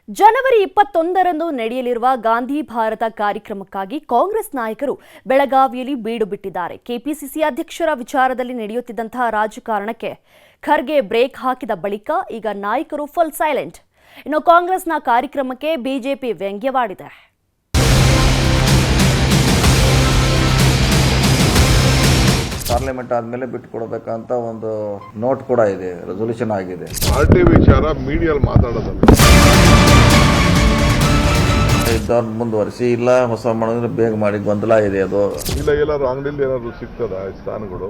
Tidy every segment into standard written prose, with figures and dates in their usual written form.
ಜನವರಿ 21ರಂದು ನಡೆಯಲಿರುವ ಗಾಂಧಿ ಭಾರತ ಕಾರ್ಯಕ್ರಮಕ್ಕಾಗಿ ಕಾಂಗ್ರೆಸ್ ನಾಯಕರು ಬೆಳಗಾವಿಯಲ್ಲಿ ಬೀಡು ಬಿಟ್ಟಿದ್ದಾರೆ. ಕೆಪಿಸಿಸಿ ಅಧ್ಯಕ್ಷರ ವಿಚಾರದಲ್ಲಿ ನಡೆಯುತ್ತಿದ್ದಂತಹ ರಾಜಕಾರಣಕ್ಕೆ ಖರ್ಗೆ ಬ್ರೇಕ್ ಹಾಕಿದ ಬಳಿಕ ಈಗ ನಾಯಕರು ಫುಲ್ ಸೈಲೆಂಟ್. ಇನ್ನು ಕಾಂಗ್ರೆಸ್ನ ಕಾರ್ಯಕ್ರಮಕ್ಕೆ ಬಿಜೆಪಿ ವ್ಯಂಗ್ಯವಾಡಿದೆ. ಪಾರ್ಲಿಮೆಂಟ್ ಆದ್ಮೇಲೆ ಬಿಟ್ಟು ಕೊಡಬೇಕಂತ ಒಂದು ನೋಟ್ ಕೂಡ ಇದೆ, ರೆಸೊಲ್ಯೂಷನ್ ಆಗಿದೆ. ಪಾರ್ಟಿ ವಿಚಾರ ಮೀಡಿಯಲ್ಲಿ ಮಾತಾಡೋದಲ್ಲ, ಇದ್ದವ್ರು ಮುಂದುವರಿಸಿ, ಇಲ್ಲ ಹೊಸ ಮಾಡಿದ್ರೆ ಬೇಗ ಮಾಡಿ, ಗೊಂದಲ ಇದೆ. ಅದು ಇಲ್ಲ ಎಲ್ಲಾದ್ರು ಅಂಗಡಿಲಿ ಏನಾದ್ರು ಸಿಗ್ತದ ಸ್ಥಾನಗಳು?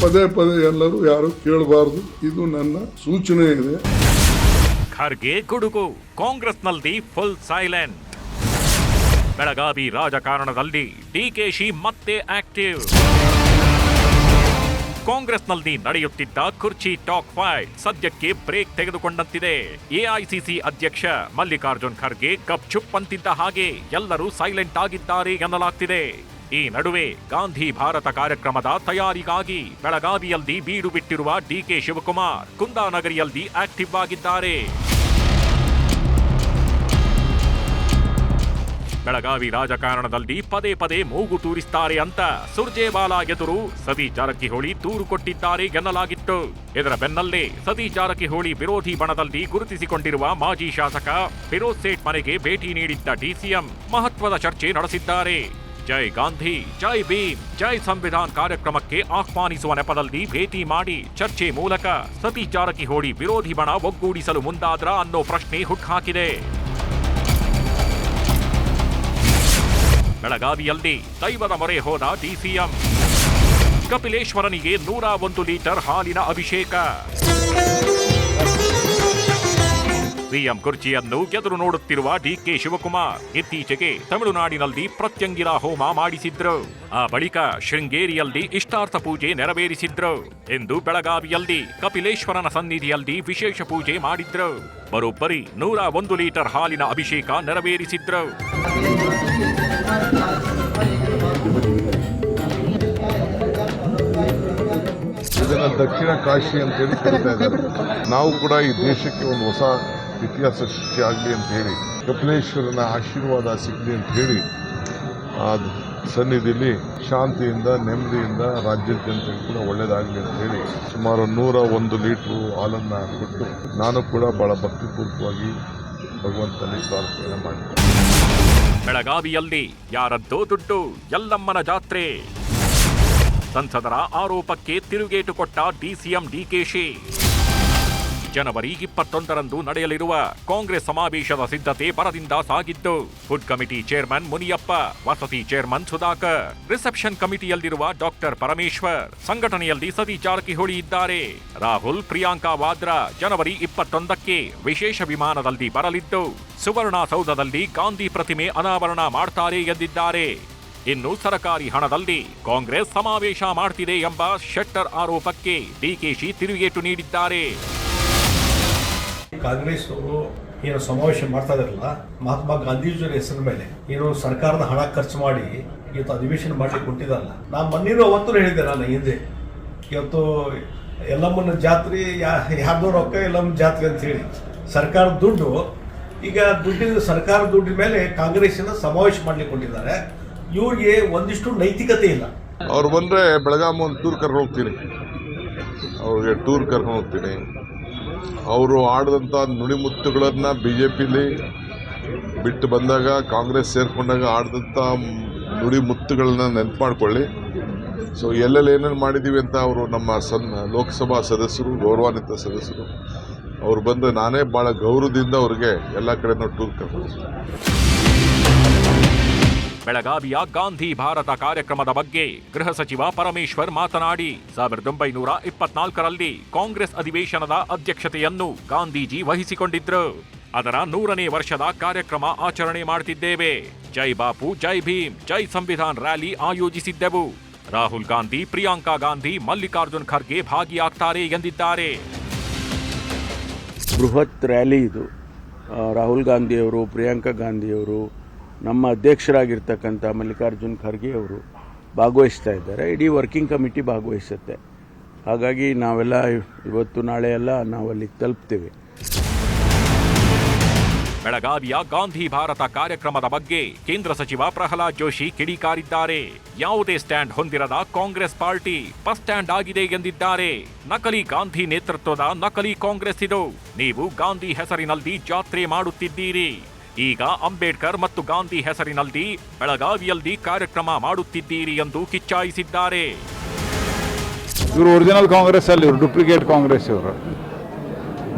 ಪದೇ ಪದೇ ಎಲ್ಲರೂ ಯಾರು ಕೇಳಬಾರ್ದು, ಇದು ನನ್ನ ಸೂಚನೆ ಇದೆ. ಖರ್ಗೆ ಗುಡುಗು, ಕಾಂಗ್ರೆಸ್ನಲ್ಲಿ ಫುಲ್ ಸೈಲೆಂಟ್. ಬೆಳಗಾವಿ ರಾಜಕಾರಣದಲ್ಲಿ ಡಿಕೆಶಿ ಮತ್ತೆ ಆಕ್ಟಿವ್. ಕಾಂಗ್ರೆಸ್ನಲ್ಲಿ ನಡೆಯುತ್ತಿದ್ದ ಕುರ್ಚಿ ಟಾಕ್ ಫೈಟ್ ಸದ್ಯಕ್ಕೆ ಬ್ರೇಕ್ ತೆಗೆದುಕೊಂಡಂತಿದೆ. ಎಐಸಿಸಿ ಅಧ್ಯಕ್ಷ ಮಲ್ಲಿಕಾರ್ಜುನ್ ಖರ್ಗೆ ಗಪ್ಚುಪ್ ಅಂತಿದ್ದ ಹಾಗೆ ಎಲ್ಲರೂ ಸೈಲೆಂಟ್ ಆಗಿದ್ದಾರೆ ಎನ್ನಲಾಗ್ತಿದೆ. ಈ ನಡುವೆ ಗಾಂಧಿ ಭಾರತ ಕಾರ್ಯಕ್ರಮದ ತಯಾರಿಗಾಗಿ ಬೆಳಗಾವಿಯಲ್ಲಿ ಬೀಡು ಬಿಟ್ಟಿರುವ ಡಿಕೆ ಶಿವಕುಮಾರ್ ಕುಂದಾನಗರಿಯಲ್ಲಿ ಆಕ್ಟಿವ್ ಆಗಿದ್ದಾರೆ. ಬೆಳಗಾವಿ ರಾಜಕಾರಣದಲ್ಲಿ ಪದೇ ಪದೇ ಮೂಗು ತೂರಿಸ್ತಾರೆ ಅಂತ ಸುರ್ಜೇವಾಲಾ ಎದುರು ಸತೀಶ್ ಜಾರಕಿಹೊಳಿ ದೂರು ಕೊಟ್ಟಿದ್ದಾರೆ ಎನ್ನಲಾಗಿತ್ತು. ಇದರ ಬೆನ್ನಲ್ಲೇ ಸತೀಶ್ ಜಾರಕಿಹೊಳಿ ವಿರೋಧಿ ಬಣದಲ್ಲಿ ಗುರುತಿಸಿಕೊಂಡಿರುವ ಮಾಜಿ ಶಾಸಕ ಫಿರೋಜ್ ಸೇಠ್ ಮನೆಗೆ ಭೇಟಿ ನೀಡಿದ್ದ ಡಿಸಿಎಂ ಮಹತ್ವದ ಚರ್ಚೆ ನಡೆಸಿದ್ದಾರೆ. ಜೈ ಗಾಂಧಿ, ಜೈ ಭೀಮ್, ಜೈ ಸಂವಿಧಾನ್ ಕಾರ್ಯಕ್ರಮಕ್ಕೆ ಆಹ್ವಾನಿಸುವ ನೆಪದಲ್ಲಿ ಭೇಟಿ ಮಾಡಿ ಚರ್ಚೆ ಮೂಲಕ ಸತೀಶ್ ಜಾರಕಿಹೊಳಿ ವಿರೋಧಿ ಬಣ ಒಗ್ಗೂಡಿಸಲು ಮುಂದಾದ್ರ ಅನ್ನೋ ಪ್ರಶ್ನೆ ಹುಟ್ಟಾಕಿದೆ. ಬೆಳಗಾವಿಯಲ್ಲಿ ದೈವದ ಮೊರೆ ಹೋದ ಡಿಸಿಎಂ. ಕಪಿಲೇಶ್ವರನಿಗೆ 101 ಲೀಟರ್ ಹಾಲಿನ ಅಭಿಷೇಕ. ಸಿಎಂ ಕುರ್ಚಿಯನ್ನು ಎದುರು ನೋಡುತ್ತಿರುವ ಡಿಕೆ ಶಿವಕುಮಾರ್ ಇತ್ತೀಚೆಗೆ ತಮಿಳುನಾಡಿನಲ್ಲಿ ಪ್ರತ್ಯಂಗಿರ ಹೋಮ ಮಾಡಿಸಿದ್ರು. ಆ ಬಳಿಕ ಶೃಂಗೇರಿಯಲ್ಲಿ ಇಷ್ಟಾರ್ಥ ಪೂಜೆ ನೆರವೇರಿಸಿದ್ರು. ಎಂದು ಬೆಳಗಾವಿಯಲ್ಲಿ ಕಪಿಲೇಶ್ವರನ ಸನ್ನಿಧಿಯಲ್ಲಿ ವಿಶೇಷ ಪೂಜೆ ಮಾಡಿದ್ರು. ಬರೋಬ್ಬರಿ 101 ಲೀಟರ್ ಹಾಲಿನ ಅಭಿಷೇಕ ನೆರವೇರಿಸಿದ್ರು. ಇದನ್ನ ದಕ್ಷಿಣ ಕಾಶಿ ಅಂತ ಹೇಳಿ ಕರೀತಾ ಇದ್ದಾರೆ. ನಾವು ಕೂಡ ಈ ದೇಶಕ್ಕೆ ಒಂದು ಹೊಸ ಇತಿಹಾಸ ಸೃಷ್ಟಿ ಆಗಲಿ ಅಂತ ಹೇಳಿ, ಕಪಿಲೇಶ್ವರನ ಆಶೀರ್ವಾದ ಸಿಗಲಿ ಅಂತ ಹೇಳಿ ಆ ಸನ್ನಿಧಿಯಲ್ಲಿ ಶಾಂತಿಯಿಂದ ನೆಮ್ಮದಿಯಿಂದ ರಾಜ್ಯದ ಜನತೆಗೆ ಕೂಡ ಒಳ್ಳೇದಾಗಲಿ ಅಂತ ಹೇಳಿ ಸುಮಾರು 101 ಲೀಟ್ರು ಹಾಲನ್ನು ಕೊಟ್ಟು ನಾನು ಕೂಡ ಬಹಳ ಭಕ್ತಿಪೂರ್ವಕವಾಗಿ ಭಗವಂತನಲ್ಲಿ ಪ್ರಾರ್ಥನೆ ಮಾಡಿದ್ದೆ. ಬೆಳಗಾವಿಯಲ್ಲಿ ಯಾರದ್ದೋ ದುಡ್ಡು, ಯಲ್ಲಮ್ಮನ ಜಾತ್ರೆ. ಸಂಸದರ ಆರೋಪಕ್ಕೆ ತಿರುಗೇಟು ಕೊಟ್ಟ ಡಿಸಿಎಂ ಡಿಕೆಶಿ. ಜನವರಿ 21ರಂದು ನಡೆಯಲಿರುವ ಕಾಂಗ್ರೆಸ್ ಸಮಾವೇಶದ ಸಿದ್ಧತೆ ಭರದಿಂದ ಸಾಗಿದ್ದು, ಫುಡ್ ಕಮಿಟಿ ಚೇರ್ಮನ್ ಮುನಿಯಪ್ಪ, ವಸತಿ ಚೇರ್ಮನ್ ಸುಧಾಕರ್, ರಿಸೆಪ್ಷನ್ ಕಮಿಟಿಯಲ್ಲಿರುವ ಡಾಕ್ಟರ್ ಪರಮೇಶ್ವರ್, ಸಂಘಟನೆಯಲ್ಲಿ ಸತೀಶ್ ಜಾರಕಿಹೊಳಿ ಇದ್ದಾರೆ. ರಾಹುಲ್, ಪ್ರಿಯಾಂಕಾ ವಾದ್ರಾ ಜನವರಿ 21ಕ್ಕೆ ವಿಶೇಷ ವಿಮಾನದಲ್ಲಿ ಬರಲಿದ್ದು, ಸುವರ್ಣಸೌಧದಲ್ಲಿ ಗಾಂಧಿ ಪ್ರತಿಮೆ ಅನಾವರಣ ಮಾಡ್ತಾರೆ ಎಂದಿದ್ದಾರೆ. ಇನ್ನು ಸರಕಾರಿ ಹಣದಲ್ಲಿ ಕಾಂಗ್ರೆಸ್ ಸಮಾವೇಶ ಮಾಡ್ತಿದೆ ಎಂಬ ಶೆಟ್ಟರ್ ಆರೋಪಕ್ಕೆ ಡಿಕೆಶಿ ತಿರುಗೇಟು ನೀಡಿದ್ದಾರೆ. ಕಾಂಗ್ರೆಸ್ ಅವರು ಏನು ಸಮಾವೇಶ ಮಾಡ್ತಾ ಇದಾರಲ್ಲ, ಮಹಾತ್ಮ ಗಾಂಧೀಜಿಯವರ ಹೆಸರ ಮೇಲೆ ಏನು ಸರ್ಕಾರದ ಹಣ ಖರ್ಚು ಮಾಡಿ ಇವತ್ತು ಅಧಿವೇಶನ ಮಾಡ್ಲಿಕ್ಕೆ ಕೊಟ್ಟಿದ್ದಲ್ಲ. ನಾನು ಮೊನ್ನೆ ಅವತ್ತು ಹೇಳಿದ್ದೆ, ನಾನು ಹಿಂದೆ ಇವತ್ತು ಎಲ್ಲಮ್ಮನ ಜಾತ್ರೆ ಯಾರ್ದೋ ರೊಕ್ಕ ಎಲ್ಲಮ್ಮನ ಜಾತ್ರೆ ಅಂತ ಹೇಳಿ ಸರ್ಕಾರದ ದುಡ್ಡು, ಈಗ ಸರ್ಕಾರದ ದುಡ್ಡಿನ ಮೇಲೆ ಕಾಂಗ್ರೆಸ್ಸಿನ ಸಮಾವೇಶ ಮಾಡ್ಲಿಕ್ಕೆ ಕೊಟ್ಟಿದ್ದಾರೆ. ಇವ್ರಿಗೆ ಒಂದಿಷ್ಟು ನೈತಿಕತೆ ಇಲ್ಲ. ಅವ್ರು ಬಂದ್ರೆ ಬೆಳಗಾವಿ ಒಂದು ಟೂರ್ ಕರ್ಕೊಂಡು ಹೋಗ್ತೀನಿ, ಅವ್ರಿಗೆ ಟೂರ್ ಕರ್ಕೊಂಡು ಹೋಗ್ತೀನಿ. ಅವರು ಆಡಿದಂಥ ನುಡಿಮುತ್ತುಗಳನ್ನು ಬಿಜೆಪಿಲಿ ಬಿಟ್ಟು ಬಂದಾಗ, ಕಾಂಗ್ರೆಸ್ ಸೇರ್ಕೊಂಡಾಗ ಆಡಿದಂಥ ನುಡಿಮುತ್ತುಗಳನ್ನ ನೆನಪು ಮಾಡ್ಕೊಳ್ಳಿ. ಸೊ ಎಲ್ಲೆಲ್ಲಿ ಏನೇನು ಮಾಡಿದ್ದೀವಿ ಅಂತ ಅವರು ನಮ್ಮ ಲೋಕಸಭಾ ಸದಸ್ಯರು, ಗೌರವಾನ್ವಿತ ಸದಸ್ಯರು, ಅವ್ರು ಬಂದರೆ ನಾನೇ ಭಾಳ ಗೌರವದಿಂದ ಅವ್ರಿಗೆ ಎಲ್ಲ ಕಡೆನೂ ಟೂರ್ ಕರ್ಕೊಂಡು ಹೋಗ್ತೀನಿ. ಬೆಳಗಾವಿಯ ಗಾಂಧಿ ಭಾರತ ಕಾರ್ಯಕ್ರಮದ ಬಗ್ಗೆ ಗೃಹ ಸಚಿವ ಪರಮೇಶ್ವರ್ ಮಾತನಾಡಿ, 1924ರಲ್ಲಿ ಕಾಂಗ್ರೆಸ್ ಅಧಿವೇಶನದ ಅಧ್ಯಕ್ಷತೆಯನ್ನು ಗಾಂಧೀಜಿ ವಹಿಸಿಕೊಂಡಿದ್ರು. ಅದರ 100ನೇ ವರ್ಷದ ಕಾರ್ಯಕ್ರಮ ಆಚರಣೆ ಮಾಡುತ್ತಿದ್ದೇವೆ. ಜೈ ಬಾಪು, ಜೈ ಭೀಮ್, ಜೈ ಸಂವಿಧಾನ್ ರ್ಯಾಲಿ ಆಯೋಜಿಸಿದ್ದೆವು. ರಾಹುಲ್ ಗಾಂಧಿ, ಪ್ರಿಯಾಂಕಾ ಗಾಂಧಿ, ಮಲ್ಲಿಕಾರ್ಜುನ್ ಖರ್ಗೆ ಭಾಗಿಯಾಗ್ತಾರೆ ಎಂದಿದ್ದಾರೆ. ಬೃಹತ್ ರ್ಯಾಲಿ ಇದು. ರಾಹುಲ್ ಗಾಂಧಿಯವರು, ಪ್ರಿಯಾಂಕಾ ಗಾಂಧಿಯವರು, ನಮ್ಮ ಅಧ್ಯಕ್ಷರಾಗಿರ್ತಕ್ಕಂಥ ಮಲ್ಲಿಕಾರ್ಜುನ್ ಖರ್ಗೆ ಅವರು ಭಾಗವಹಿಸ್ತಾ ಇದ್ದಾರೆ. ಇಡೀ ವರ್ಕಿಂಗ್ ಕಮಿಟಿ ಭಾಗವಹಿಸುತ್ತೆ. ಹಾಗಾಗಿ ನಾವೆಲ್ಲ ಇವತ್ತು ನಾಳೆ ಎಲ್ಲ ನಾವು ಅಲ್ಲಿಗೆ ತಲುಪ್ತೇವೆ. ಬೆಳಗಾವಿಯ ಗಾಂಧಿ ಭಾರತ ಕಾರ್ಯಕ್ರಮದ ಬಗ್ಗೆ ಕೇಂದ್ರ ಸಚಿವ ಪ್ರಹ್ಲಾದ್ ಜೋಶಿ ಕಿಡಿಕಾರಿದ್ದಾರೆ. ಯಾವುದೇ ಸ್ಟ್ಯಾಂಡ್ ಹೊಂದಿರದ ಕಾಂಗ್ರೆಸ್ ಪಾರ್ಟಿ ಬಸ್ ಸ್ಟ್ಯಾಂಡ್ ಆಗಿದೆ ಎಂದಿದ್ದಾರೆ. ನಕಲಿ ಗಾಂಧಿ ನೇತೃತ್ವದ ನಕಲಿ ಕಾಂಗ್ರೆಸ್ ಇದು. ನೀವು ಗಾಂಧಿ ಹೆಸರಿನಲ್ಲಿ ಜಾತ್ರೆ ಮಾಡುತ್ತಿದ್ದೀರಿ. ಈಗ ಅಂಬೇಡ್ಕರ್ ಮತ್ತು ಗಾಂಧಿ ಹೆಸರಿನಲ್ಲಿ ಬೆಳಗಾವಿಯಲ್ಲಿ ಕಾರ್ಯಕ್ರಮ ಮಾಡುತ್ತಿದ್ದೀರಿ ಎಂದು ಕಿಚ್ಚಾಯಿಸಿದ್ದಾರೆ. ಇವರು ಒರಿಜಿನಲ್ ಕಾಂಗ್ರೆಸ್ ಅಲ್ಲಿ, ಇವರು ಡೂಪ್ಲಿಕೇಟ್ ಕಾಂಗ್ರೆಸ್. ಇವರು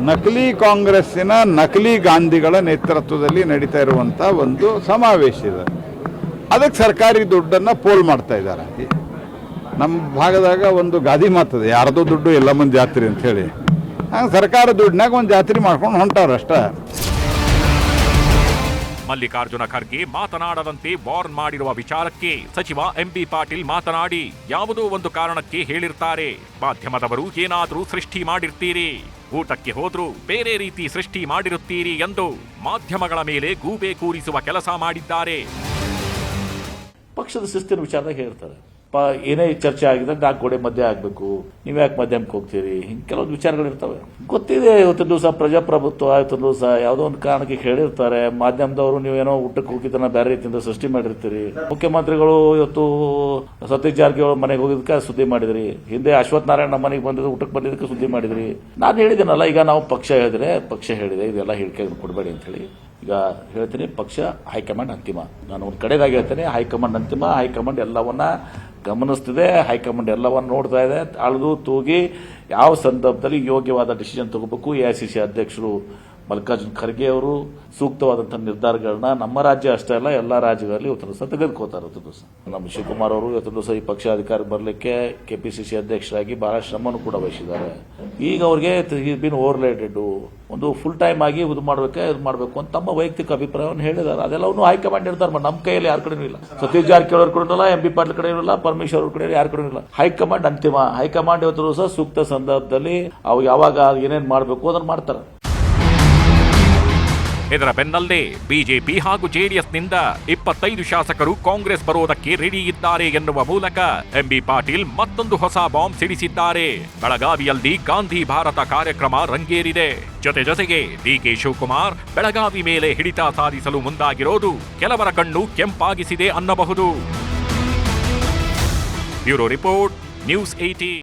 ನಕಲಿ ಕಾಂಗ್ರೆಸ್ಸಿನ ನಕಲಿ ಗಾಂಧಿಗಳ ನೇತೃತ್ವದಲ್ಲಿ ನಡೀತಾ ಇರುವಂಥ ಒಂದು ಸಮಾವೇಶ ಇದೆ. ಅದಕ್ಕೆ ಸರ್ಕಾರಿ ದುಡ್ಡನ್ನು ಪೋಲ್ ಮಾಡ್ತಾ ಇದ್ದಾರೆ. ನಮ್ಮ ಭಾಗದಾಗ ಒಂದು ಗಾದಿ ಮಾತದೆ, ಯಾರ್ದೋ ದುಡ್ಡು ಎಲ್ಲ ಮಂದಿ ಜಾತ್ರೆ ಅಂತ ಹೇಳಿ. ಹಂಗೆ ಸರ್ಕಾರ ದುಡ್ಡಿನಾಗ ಒಂದು ಜಾತ್ರೆ ಮಾಡ್ಕೊಂಡು ಹೊಂಟಾರಷ್ಟೇ. ಮಲ್ಲಿಕಾರ್ಜುನ ಖರ್ಗೆ ಮಾತನಾಡದಂತೆ ವಾರ್ನ್ ಮಾಡಿರುವ ವಿಚಾರಕ್ಕೆ ಸಚಿವ ಎಂಬಿ ಪಾಟೀಲ್ ಮಾತನಾಡಿ, ಯಾವುದೋ ಒಂದು ಕಾರಣಕ್ಕೆ ಹೇಳಿರ್ತಾರೆ, ಮಾಧ್ಯಮದವರು ಏನಾದರೂ ಸೃಷ್ಟಿ ಮಾಡಿರ್ತೀರಿ, ಊಟಕ್ಕೆ ಹೋದ್ರೂ ಬೇರೆ ರೀತಿ ಸೃಷ್ಟಿ ಮಾಡಿರುತ್ತೀರಿ ಎಂದು ಮಾಧ್ಯಮಗಳ ಮೇಲೆ ಗೂಬೆ ಕೂರಿಸುವ ಕೆಲಸ ಮಾಡಿದ್ದಾರೆ. ಪಕ್ಷದ ಶಿಸ್ತಿನ ವಿಚಾರದಾಗ ಹೇಳ್ತಾರೆ, ಏನೇ ಚರ್ಚೆ ಆಗಿದೆ 4 ಗೋಡೆ ಮಧ್ಯೆ ಆಗಬೇಕು, ನೀವು ಯಾಕೆ ಮಧ್ಯಮಕ್ಕೆ ಹೋಗ್ತೀರಿ, ಹಿಂಗೆ ಕೆಲವೊಂದು ವಿಚಾರಗಳು ಇರ್ತವೆ. ಗೊತ್ತಿದೆ, ಇವತ್ತಿನ ದಿವಸ ಪ್ರಜಾಪ್ರಭುತ್ವ, ಇವತ್ತಿನ ದಿವಸ ಯಾವುದೋ ಒಂದು ಕಾರಣಕ್ಕೆ ಹೇಳಿರ್ತಾರೆ. ಮಾಧ್ಯಮದವರು ನೀವೇನೋ ಊಟಕ್ಕೆ ಹೋಗಿದ್ದನ್ನ ಬೇರೆ ರೀತಿಯಿಂದ ಸೃಷ್ಟಿ ಮಾಡಿರ್ತೀರಿ. ಮುಖ್ಯಮಂತ್ರಿಗಳು ಇವತ್ತು ಸತೀಶ್ ಜಾರಕಿಹೊಳಿ ಮನೆಗೆ ಹೋಗಿದ್ದಕ್ಕೆ ಸುದ್ದಿ ಮಾಡಿದ್ರಿ, ಹಿಂದೆ ಅಶ್ವಥ್ ನಾರಾಯಣ ನಮ್ಮ ಮನೆಗೆ ಬಂದಿದ್ದು ಊಟಕ್ಕೆ ಬಂದಿದ್ದಕ್ಕೆ ಸುದ್ದಿ ಮಾಡಿದ್ರಿ. ನಾನು ಹೇಳಿದ್ದೀನಲ್ಲ, ಈಗ ನಾವು ಪಕ್ಷ ಹೇಳಿದೆ ಇದೆಲ್ಲ ಹೇಳಿಕೆ ಕೊಡಬೇಡಿ ಅಂತ ಹೇಳಿ. ಈಗ ಹೇಳ್ತೀನಿ, ಪಕ್ಷ ಹೈಕಮಾಂಡ್ ಅಂತಿಮ. ನಾನು ಒಂದು ಕಡೆದಾಗಿ ಹೇಳ್ತೇನೆ, ಹೈಕಮಾಂಡ್ ಅಂತಿಮ. ಹೈಕಮಾಂಡ್ ಎಲ್ಲವನ್ನ ಗಮನಿಸ್ತಿದೆ, ಹೈಕಮಾಂಡ್ ಎಲ್ಲವನ್ನ ನೋಡ್ತಾ ಇದೆ. ಅಳೆದು ತೂಗಿ ಯಾವ ಸಂದರ್ಭದಲ್ಲಿ ಯೋಗ್ಯವಾದ ಡಿಸಿಷನ್ ತಗೋಬೇಕು. ಎಐಸಿಸಿ ಅಧ್ಯಕ್ಷರು ಮಲ್ಲಿಕಾರ್ಜುನ ಖರ್ಗೆ ಅವರು ಸೂಕ್ತವಾದಂತಹ ನಿರ್ಧಾರಗಳನ್ನ ನಮ್ಮ ರಾಜ್ಯ ಅಷ್ಟೇ ಅಲ್ಲ ಎಲ್ಲ ರಾಜ್ಯಗಳಲ್ಲಿ ಇವತ್ತು ದಿವಸ ತೆಗೆದುಕೋತಾರೆ. ಇವತ್ತು ದಿವಸ ನಮ್ಮ ಶಿವಕುಮಾರ್ ಅವರು ಇವತ್ತು ದಿವಸ ಈ ಪಕ್ಷ ಅಧಿಕಾರ ಬರಲಿಕ್ಕೆ ಕೆಪಿಸಿಸಿ ಅಧ್ಯಕ್ಷರಾಗಿ ಬಹಳ ಶ್ರಮವನ್ನು ಕೂಡ ವಹಿಸಿದ್ದಾರೆ. ಈಗ ಅವ್ರಿಗೆ ಬಿನ್ ಓವರ್ಲೇಟೆಡ್ ಒಂದು ಫುಲ್ ಟೈಮ್ ಆಗಿ ಇದು ಮಾಡಬೇಕು ಅಂತ ತಮ್ಮ ವೈಯಕ್ತಿಕ ಅಭಿಪ್ರಾಯವನ್ನು ಹೇಳಿದ್ದಾರೆ. ಅದೆಲ್ಲವನ್ನು ಹೈಕಮಾಂಡ್ ನಿರ್ಧಾರ ನಮ್ಮ ಕೈಯಲ್ಲಿ ಯಾರ ಕಡೆನೂ ಇಲ್ಲ. ಸತೀಶ್ ಜಾರಕಿಹೊಳಿ ಕಡೆ ಇಲ್ಲ, ಎಂಬಿ ಪಾಟೀಲ್ ಕಡೆ ಇಲ್ಲ, ಪರಮೇಶ್ವರ್ ಅವ್ರ ಕಡೆ ಯಾರ ಕಡೆ ಇಲ್ಲ. ಹೈಕಮಾಂಡ್ ಅಂತಿಮ. ಹೈಕಮಾಂಡ್ ಇವತ್ತು ದಿವಸ ಸೂಕ್ತ ಸಂದರ್ಭದಲ್ಲಿ ಅವು ಯಾವಾಗ ಏನೇನು ಮಾಡಬೇಕು ಅದನ್ನು ಮಾಡ್ತಾರೆ. ಇದರ ಬೆನ್ನಲ್ಲೇ ಬಿಜೆಪಿ ಹಾಗೂ ಜೆಡಿಎಸ್ನಿಂದ 25 ಶಾಸಕರು ಕಾಂಗ್ರೆಸ್ ಬರೋದಕ್ಕೆ ರೆಡಿ ಇದ್ದಾರೆ ಎನ್ನುವ ಮೂಲಕ ಎಂಬಿ ಪಾಟೀಲ್ ಮತ್ತೊಂದು ಹೊಸ ಬಾಂಬ್ ಸಿಡಿಸಿದ್ದಾರೆ. ಬೆಳಗಾವಿಯಲ್ಲಿ ಗಾಂಧಿ ಭಾರತ ಕಾರ್ಯಕ್ರಮ ರಂಗೇರಿದೆ. ಜೊತೆಗೆ ಡಿಕೆ ಶಿವಕುಮಾರ್ ಬೆಳಗಾವಿ ಮೇಲೆ ಹಿಡಿತ ಸಾಧಿಸಲು ಮುಂದಾಗಿರೋದು ಕೆಲವರ ಕಣ್ಣು ಕೆಂಪಾಗಿಸಿದೆ ಅನ್ನಬಹುದು. Bureau report, news 18.